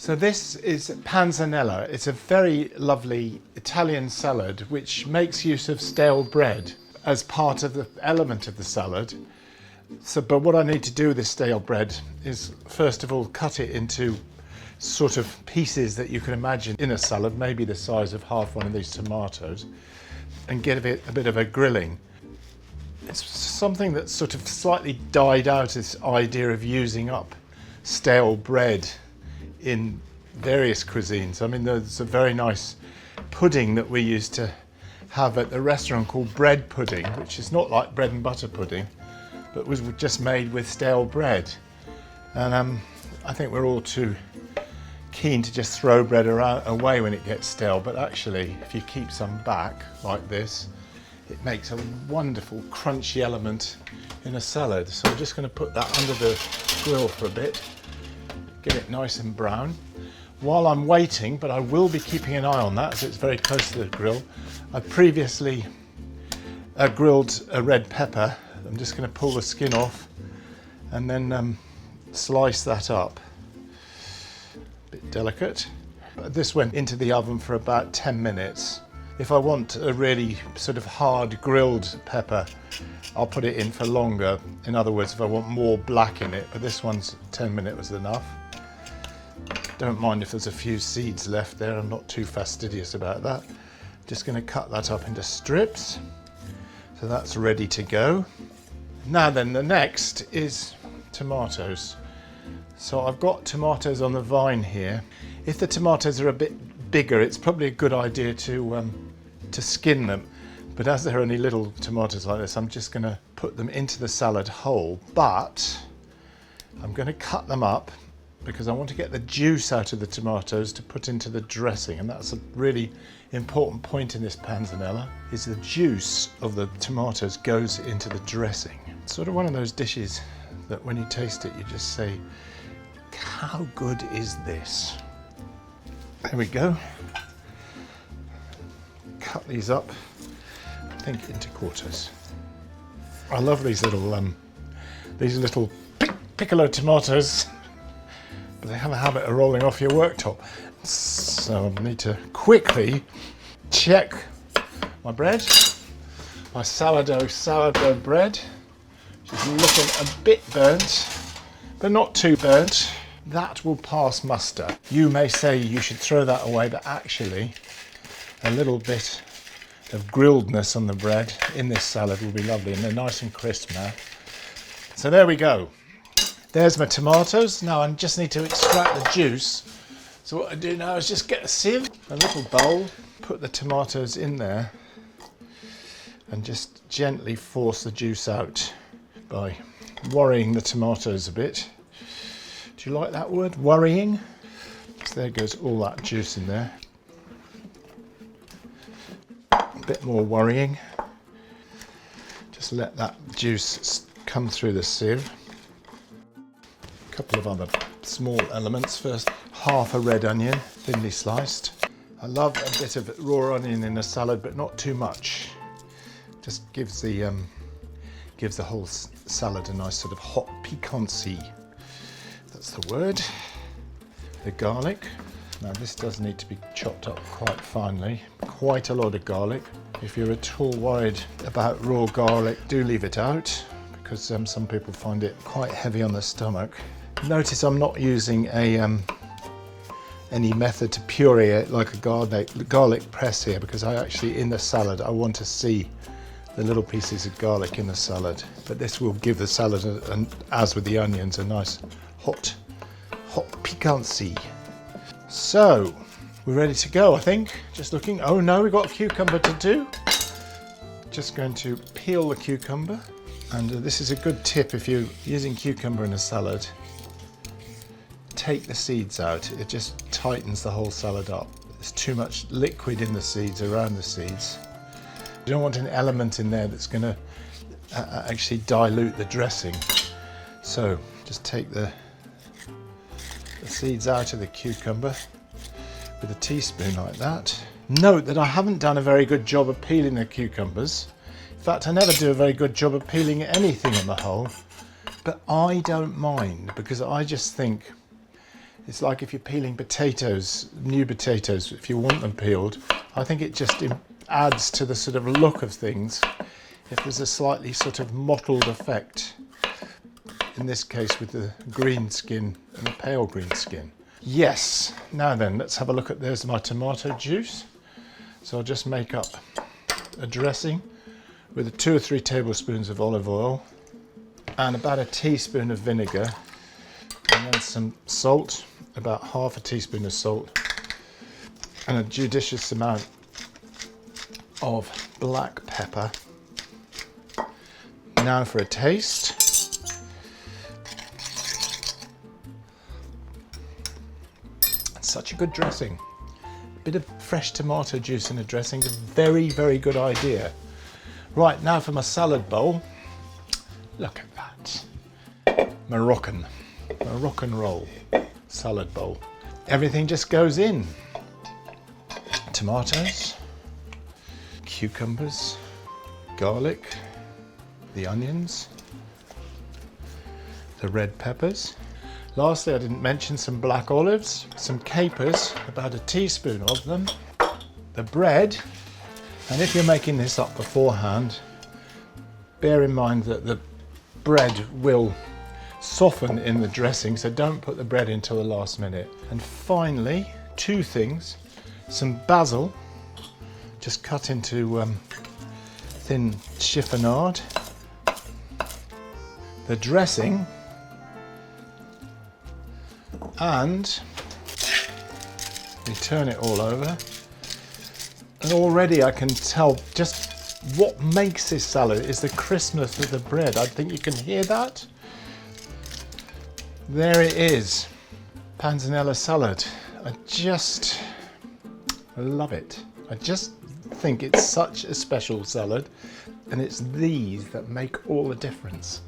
So this is Panzanella. It's a very lovely Italian salad which makes use of stale bread as part of the element of the salad. But what I need to do with this stale bread is first of all cut it into sort of pieces that you can imagine in a salad, maybe the size of half one of these tomatoes, and give it a bit of a grilling. It's something that's sort of slightly died out, this idea of using up stale bread in various cuisines. I mean, there's a very nice pudding that we used to have at the restaurant called bread pudding, which is not like bread and butter pudding, but was just made with stale bread. And I think we're all too keen to just throw bread away when it gets stale, but actually if you keep some back like this, it makes a wonderful crunchy element in a salad. So I'm just going to put that under the grill for a bit, get it nice and brown. While I'm waiting, but I will be keeping an eye on that as it's very close to the grill, I previously grilled a red pepper. I'm just going to pull the skin off and then slice that up. A bit delicate. This went into the oven for about 10 minutes. If I want a really sort of hard grilled pepper, I'll put it in for longer. In other words, if I want more black in it, but this one's 10 minutes was enough. Don't mind if there's a few seeds left there, I'm not too fastidious about that. Just going to cut that up into strips. So that's ready to go. Now then, the next is tomatoes. So I've got tomatoes on the vine here. If the tomatoes are a bit bigger, it's probably a good idea to skin them. But as they're only little tomatoes like this, I'm just going to put them into the salad whole. But I'm going to cut them up because I want to get the juice out of the tomatoes to put into the dressing, and that's a really important point in this panzanella, is the juice of the tomatoes goes into the dressing. It's sort of one of those dishes that when you taste it you just say, how good is this? There we go. Cut these up, I think into quarters. I love these little piccolo tomatoes, but they have a habit of rolling off your worktop. So I need to quickly check my bread, my sourdough bread, which is looking a bit burnt, but not too burnt. That will pass muster. You may say you should throw that away, but actually a little bit of grilledness on the bread in this salad will be lovely, and they're nice and crisp now. So there we go. There's my tomatoes. Now I just need to extract the juice. So what I do now is just get a sieve, a little bowl, put the tomatoes in there and just gently force the juice out by worrying the tomatoes a bit. Do you like that word, worrying? So there goes all that juice in there. A bit more worrying. Just let that juice come through the sieve. Couple of other small elements. First, half a red onion, thinly sliced. I love a bit of raw onion in a salad, but not too much. Just gives the whole salad a nice sort of hot piquancy. That's the word. The garlic. Now this does need to be chopped up quite finely. Quite a lot of garlic. If you're at all worried about raw garlic, do leave it out, because some people find it quite heavy on the stomach. Notice I'm not using any method to puree it like a garlic press here, because in the salad I want to see the little pieces of garlic in the salad. But this will give the salad, as with the onions, a nice hot piquancy. So we're ready to go, I think. Just looking. Oh no, we've got a cucumber to do. Just going to peel the cucumber, and this is a good tip if you're using cucumber in a salad. Take the seeds out. It just tightens the whole salad up. There's too much liquid in the seeds, around the seeds. You don't want an element in there that's going to actually dilute the dressing. So just take the seeds out of the cucumber with a teaspoon like that. Note that I haven't done a very good job of peeling the cucumbers. In fact, I never do a very good job of peeling anything on the whole, but I don't mind, because I just think It's like if you're peeling potatoes, new potatoes, if you want them peeled, I think it just adds to the sort of look of things if there's a slightly sort of mottled effect, in this case with the green skin and the pale green skin. Yes, now then, let's have a look at, there's my tomato juice. So I'll just make up a dressing with 2 or 3 tablespoons of olive oil and about a teaspoon of vinegar, and then some salt, about half a teaspoon of salt, and a judicious amount of black pepper. Now for a taste. It's such a good dressing. A bit of fresh tomato juice in a dressing is a very, very good idea. Right, now for my salad bowl. Look at that. Moroccan roll salad bowl. Everything just goes in. Tomatoes, cucumbers, garlic, the onions, the red peppers. Lastly, I didn't mention some black olives, some capers, about a teaspoon of them, the bread, and if you're making this up beforehand, bear in mind that the bread will soften in the dressing, so don't put the bread in till the last minute. And finally, 2 things, some basil, just cut into thin chiffonade, the dressing, and we turn it all over. And already I can tell just what makes this salad is the crispness of the bread. I think you can hear that. There it is, Panzanella salad. I love it. I just think it's such a special salad, and it's these that make all the difference.